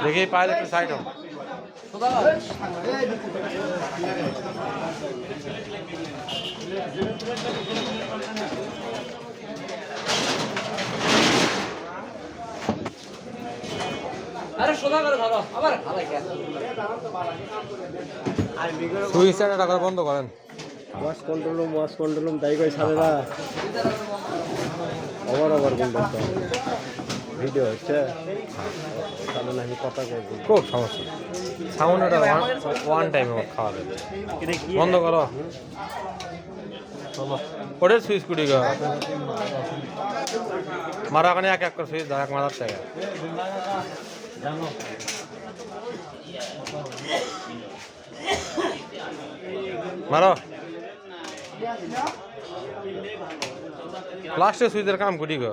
দেখি পায়ের একটু সাইড হোক। সুইচ টাকা বন্ধ করেন। ওয়াশ কন্ট্রোল রুম তাই কই সারে না ওভার বলতে ভিডিও হচ্ছে তাহলে না আমি কথা কইব খুব সমস্যা। সাউন্ডটা ওয়ান টাইম খাওয়া যাবে। বন্ধ করো। ওটার সুইচ কুড়ি গা মারা ওখানে এক এক করে সুইচ দাও, এক মারার টাকা মারো। লাস্টে সুইচের কাম কুড়ি গা।